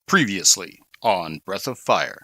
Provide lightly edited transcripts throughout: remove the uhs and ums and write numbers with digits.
Previously on Breath of Fire.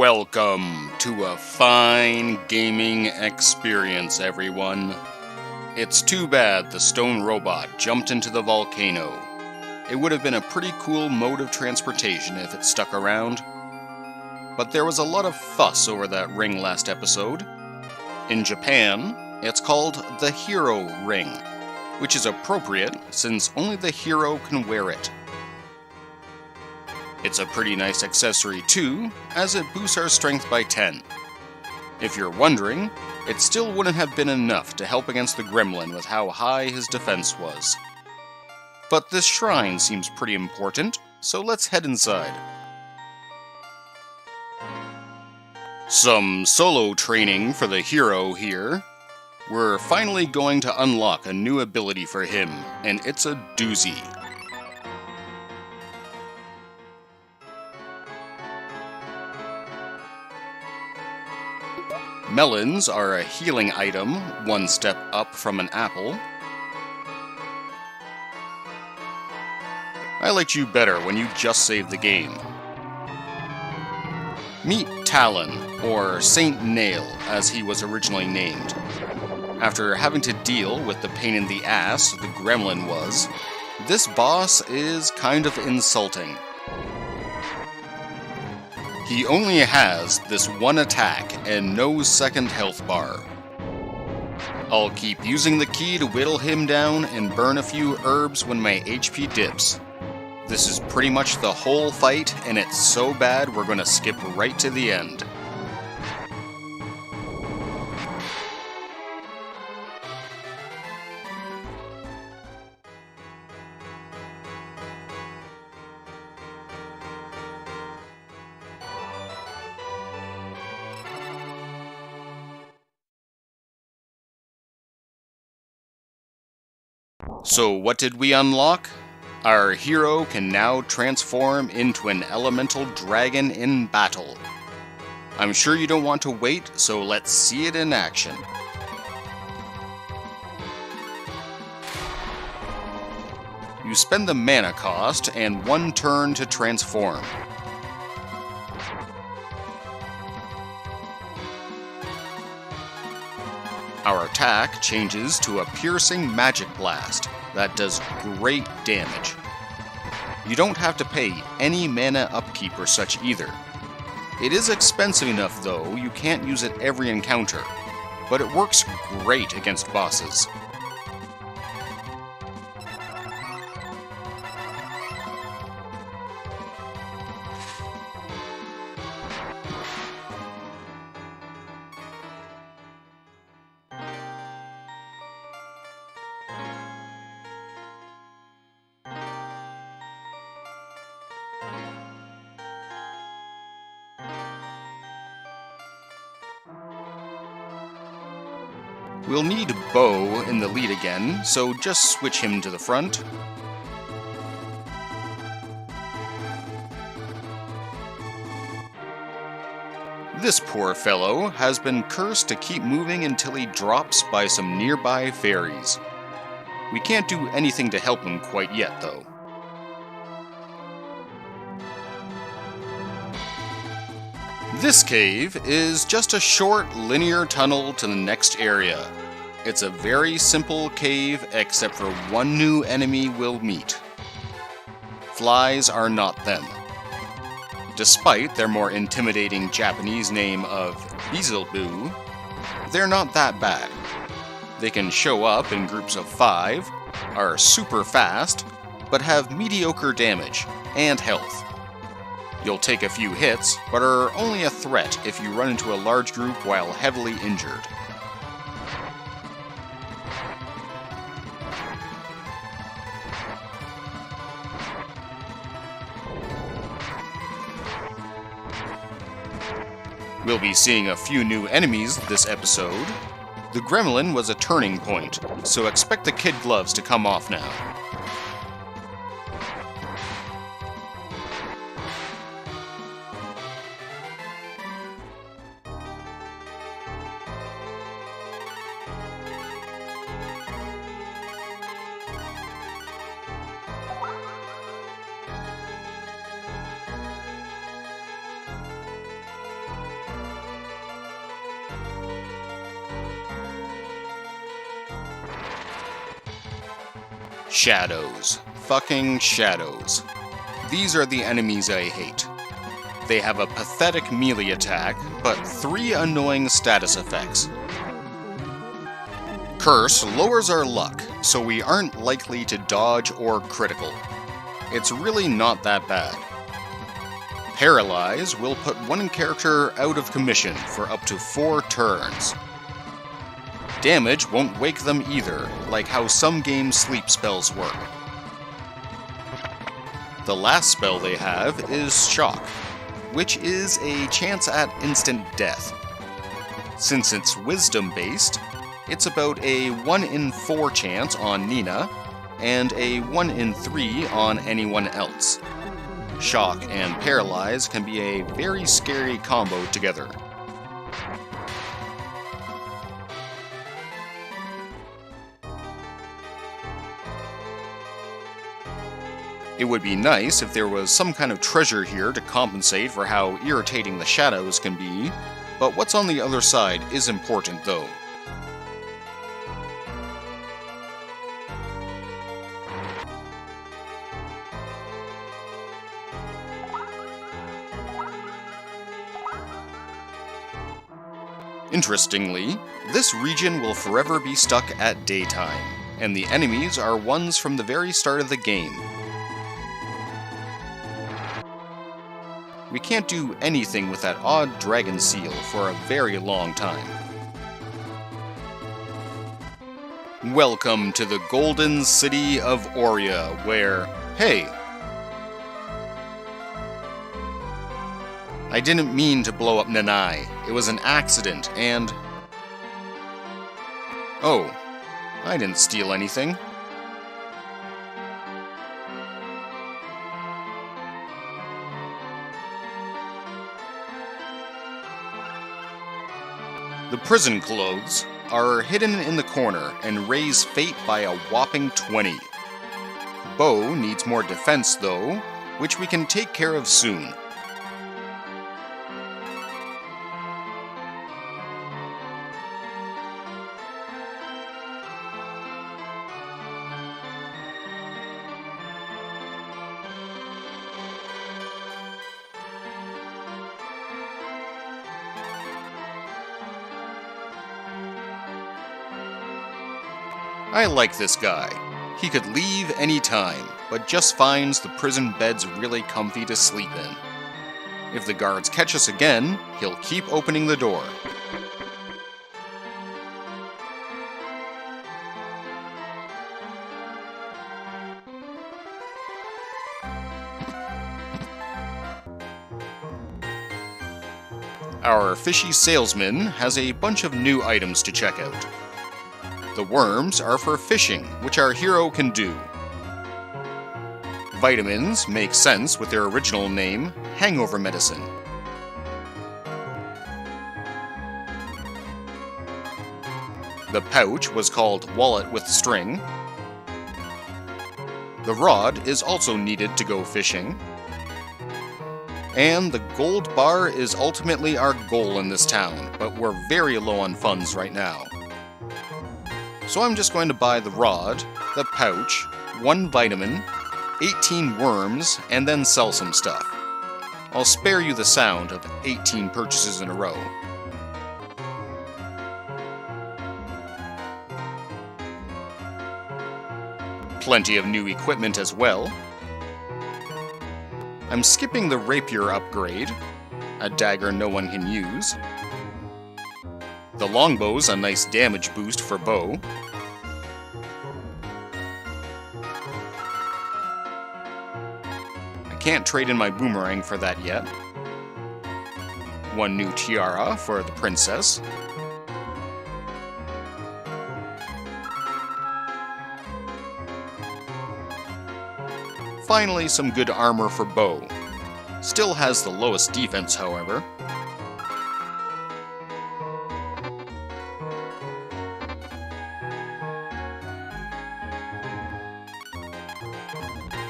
Welcome to a fine gaming experience, everyone. It's too bad the stone robot jumped into the volcano. It would have been a pretty cool mode of transportation if it stuck around. But there was a lot of fuss over that ring last episode. In Japan, it's called the Hero Ring, which is appropriate since only the hero can wear it. It's a pretty nice accessory too, as it boosts our strength by 10. If you're wondering, it still wouldn't have been enough to help against the gremlin with how high his defense was. But this shrine seems pretty important, so let's head inside. Some solo training for the hero here. We're finally going to unlock a new ability for him, and it's a doozy. Melons are a healing item, one step up from an apple. I liked you better when you just saved the game. Meet Talon, or Saint Nail, as he was originally named. After having to deal with the pain in the ass the gremlin was, this boss is kind of insulting. He only has this one attack and no second health bar. I'll keep using the key to whittle him down and burn a few herbs when my HP dips. This is pretty much the whole fight, and it's so bad we're gonna skip right to the end. So what did we unlock? Our hero can now transform into an elemental dragon in battle. I'm sure you don't want to wait, so let's see it in action. You spend the mana cost and one turn to transform. Our attack changes to a piercing magic blast that does great damage. You don't have to pay any mana upkeep or such either. It is expensive enough though, you can't use it every encounter, but it works great against bosses. We'll need Bo in the lead again, so just switch him to the front. This poor fellow has been cursed to keep moving until he drops by some nearby fairies. We can't do anything to help him quite yet, though. This cave is just a short, linear tunnel to the next area. It's a very simple cave, except for one new enemy we'll meet. Flies are not them. Despite their more intimidating Japanese name of Beelzebub, they're not that bad. They can show up in groups of 5, are super fast, but have mediocre damage and health. You'll take a few hits, but are only a threat if you run into a large group while heavily injured. We'll be seeing a few new enemies this episode. The gremlin was a turning point, so expect the kid gloves to come off now. Shadows. Fucking shadows. These are the enemies I hate. They have a pathetic melee attack, but 3 annoying status effects. Curse lowers our luck, so we aren't likely to dodge or critical. It's really not that bad. Paralyze will put one character out of commission for up to 4 turns. Damage won't wake them either, like how some game sleep spells work. The last spell they have is Shock, which is a chance at instant death. Since it's wisdom-based, it's about a 1 in 4 chance on Nina, and a 1 in 3 on anyone else. Shock and Paralyze can be a very scary combo together. It would be nice if there was some kind of treasure here to compensate for how irritating the shadows can be, but what's on the other side is important though. Interestingly, this region will forever be stuck at daytime, and the enemies are ones from the very start of the game. We can't do anything with that odd dragon seal for a very long time. Welcome to the Golden City of Auria, where, hey, I didn't mean to blow up Nanai. It was an accident, and... Oh, I didn't steal anything. The prison clothes are hidden in the corner and raise fate by a whopping 20. Bo needs more defense though, which we can take care of soon. I like this guy. He could leave any time, but just finds the prison beds really comfy to sleep in. If the guards catch us again, he'll keep opening the door. Our fishy salesman has a bunch of new items to check out. The worms are for fishing, which our hero can do. Vitamins make sense with their original name, hangover medicine. The pouch was called wallet with string. The rod is also needed to go fishing. And the gold bar is ultimately our goal in this town, but we're very low on funds right now. So I'm just going to buy the rod, the pouch, 1 vitamin, 18 worms, and then sell some stuff. I'll spare you the sound of 18 purchases in a row. Plenty of new equipment as well. I'm skipping the rapier upgrade, a dagger no one can use. The longbow's a nice damage boost for bow. I can't trade in my boomerang for that yet. 1 new tiara for the princess. Finally, some good armor for bow. Still has the lowest defense, however.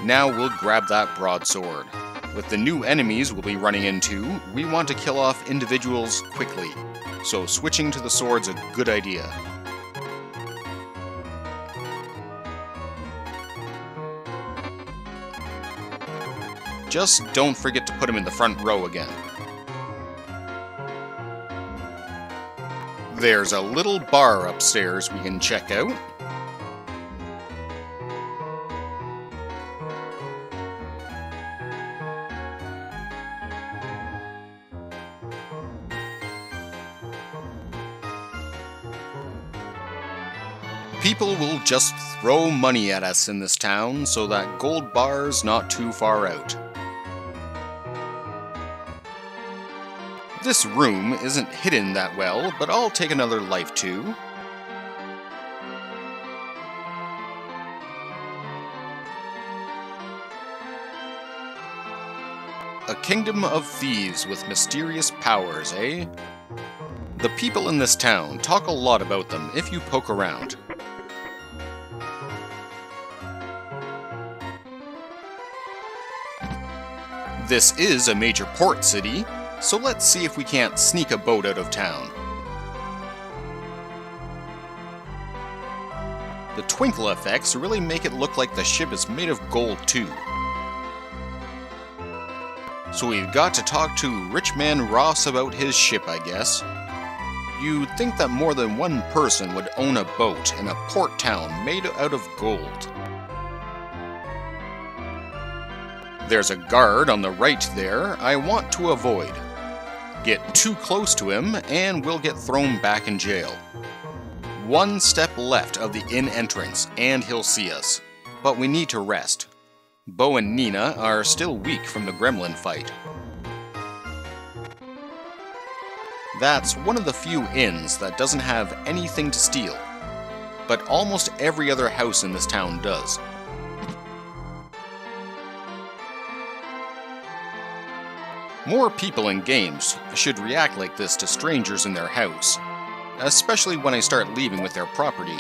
Now we'll grab that broadsword. With the new enemies we'll be running into, we want to kill off individuals quickly, so switching to the sword's a good idea. Just don't forget to put him in the front row again. There's a little bar upstairs we can check out. People will just throw money at us in this town, so that gold bar's not too far out. This room isn't hidden that well, but I'll take another life too. A kingdom of thieves with mysterious powers, eh? The people in this town talk a lot about them if you poke around. This is a major port city, so let's see if we can't sneak a boat out of town. The twinkle effects really make it look like the ship is made of gold too. So we've got to talk to Rich Man Ross about his ship, I guess. You'd think that more than one person would own a boat in a port town made out of gold. There's a guard on the right there I want to avoid. Get too close to him and we'll get thrown back in jail. 1 step left of the inn entrance and he'll see us. But we need to rest. Bo and Nina are still weak from the gremlin fight. That's one of the few inns that doesn't have anything to steal. But almost every other house in this town does. More people in games should react like this to strangers in their house, especially when I start leaving with their property.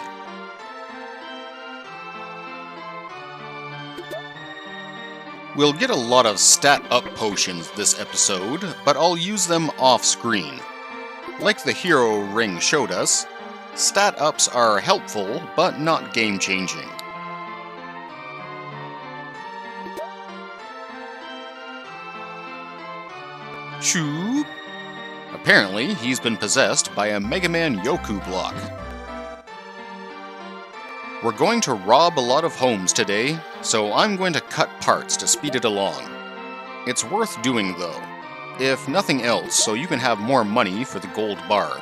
We'll get a lot of stat-up potions this episode, but I'll use them off-screen. Like the hero ring showed us, stat-ups are helpful, but not game-changing. Shoo! Apparently, he's been possessed by a Mega Man Yoku block. We're going to rob a lot of homes today, so I'm going to cut parts to speed it along. It's worth doing though, if nothing else, so you can have more money for the gold bar.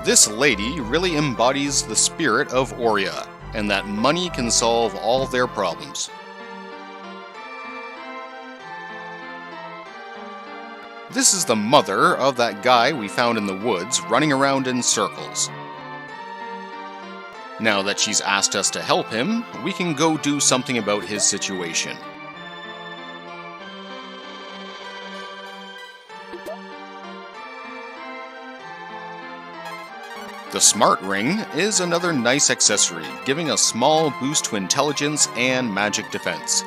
This lady really embodies the spirit of Auria, and that money can solve all their problems. This is the mother of that guy we found in the woods running around in circles. Now that she's asked us to help him, we can go do something about his situation. The Smart Ring is another nice accessory, giving a small boost to intelligence and magic defense.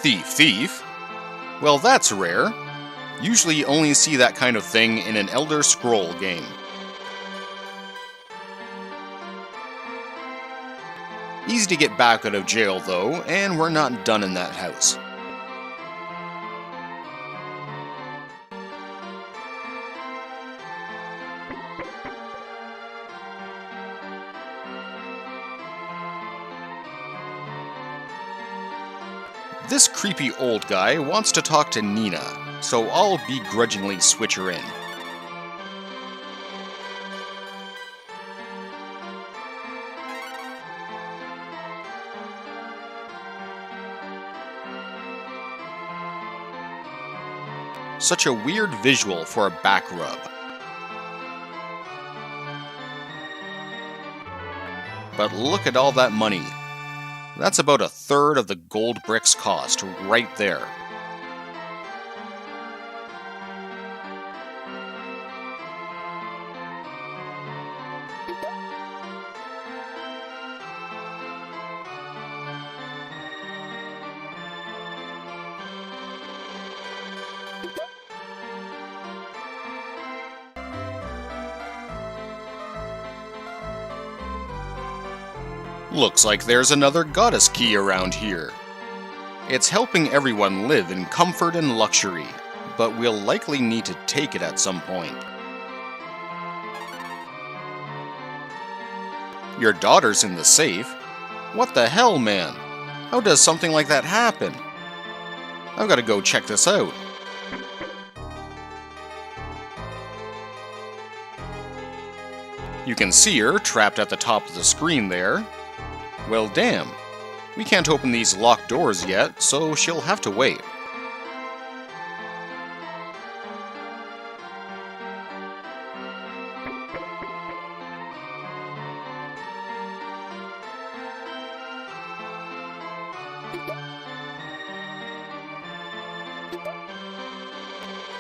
Thief? Well, that's rare. Usually you only see that kind of thing in an Elder Scroll game. Easy to get back out of jail though, and we're not done in that house. This creepy old guy wants to talk to Nina, so I'll begrudgingly switch her in. Such a weird visual for a back rub. But look at all that money. That's about a third of the gold bricks cost right there. Looks like there's another goddess key around here. It's helping everyone live in comfort and luxury, but we'll likely need to take it at some point. Your daughter's in the safe? What the hell, man? How does something like that happen? I've got to go check this out. You can see her trapped at the top of the screen there. Well, damn. We can't open these locked doors yet, so she'll have to wait.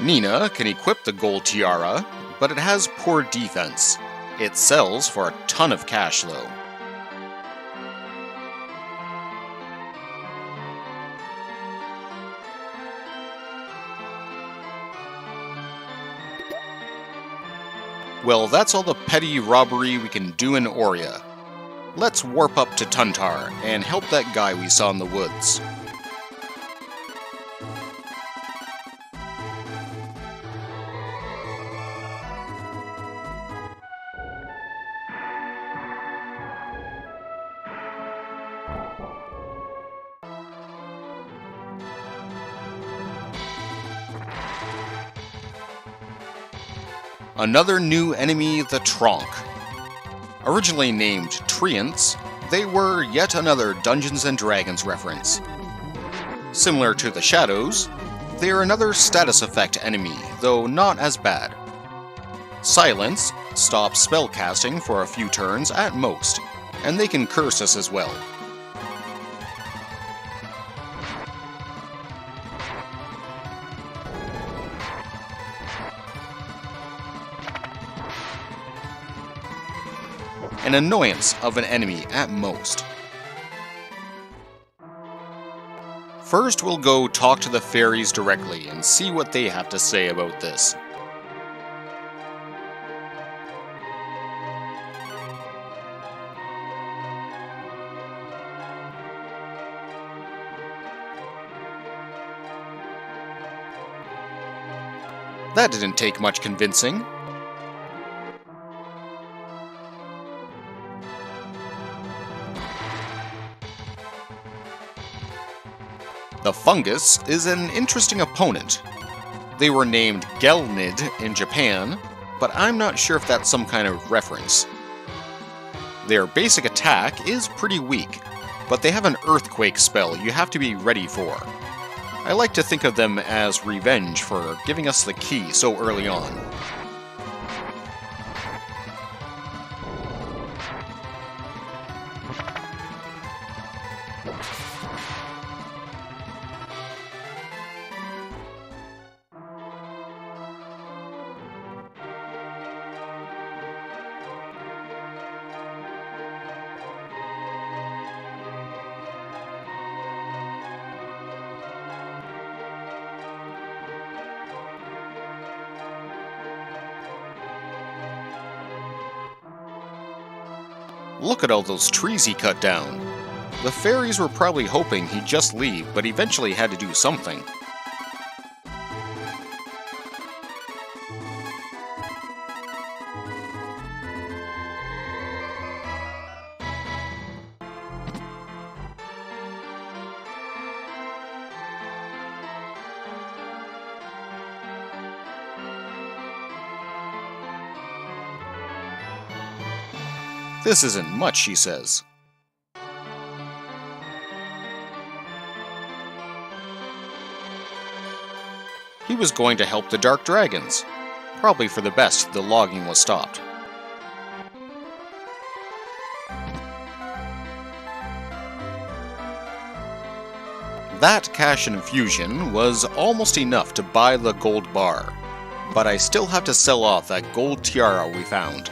Nina can equip the gold tiara, but it has poor defense. It sells for a ton of cash though. Well, that's all the petty robbery we can do in Auria. Let's warp up to Tuntar and help that guy we saw in the woods. Another new enemy, the Tronk. Originally named Treants, they were yet another Dungeons & Dragons reference. Similar to the Shadows, they are another status effect enemy, though not as bad. Silence stops spellcasting for a few turns at most, and they can curse us as well. An annoyance of an enemy at most. First, we'll go talk to the fairies directly and see what they have to say about this. That didn't take much convincing. The fungus is an interesting opponent. They were named Gelnid in Japan, but I'm not sure if that's some kind of reference. Their basic attack is pretty weak, but they have an earthquake spell you have to be ready for. I like to think of them as revenge for giving us the key so early on. Look at all those trees he cut down. The fairies were probably hoping he'd just leave, but eventually had to do something. This isn't much, she says. He was going to help the Dark Dragons. Probably for the best the logging was stopped. That cash infusion was almost enough to buy the gold bar, but I still have to sell off that gold tiara we found.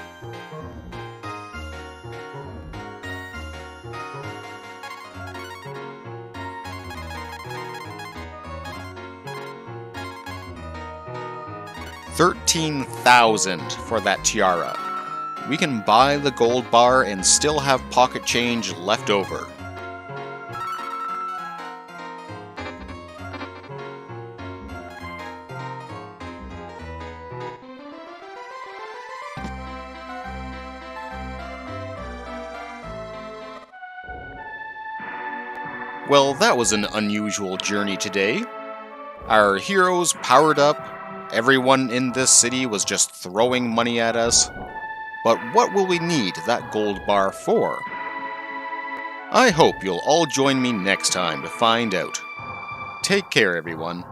$13,000 for that tiara. We can buy the gold bar and still have pocket change left over. Well, that was an unusual journey today. Our heroes powered up. Everyone in this city was just throwing money at us. But what will we need that gold bar for? I hope you'll all join me next time to find out. Take care, everyone.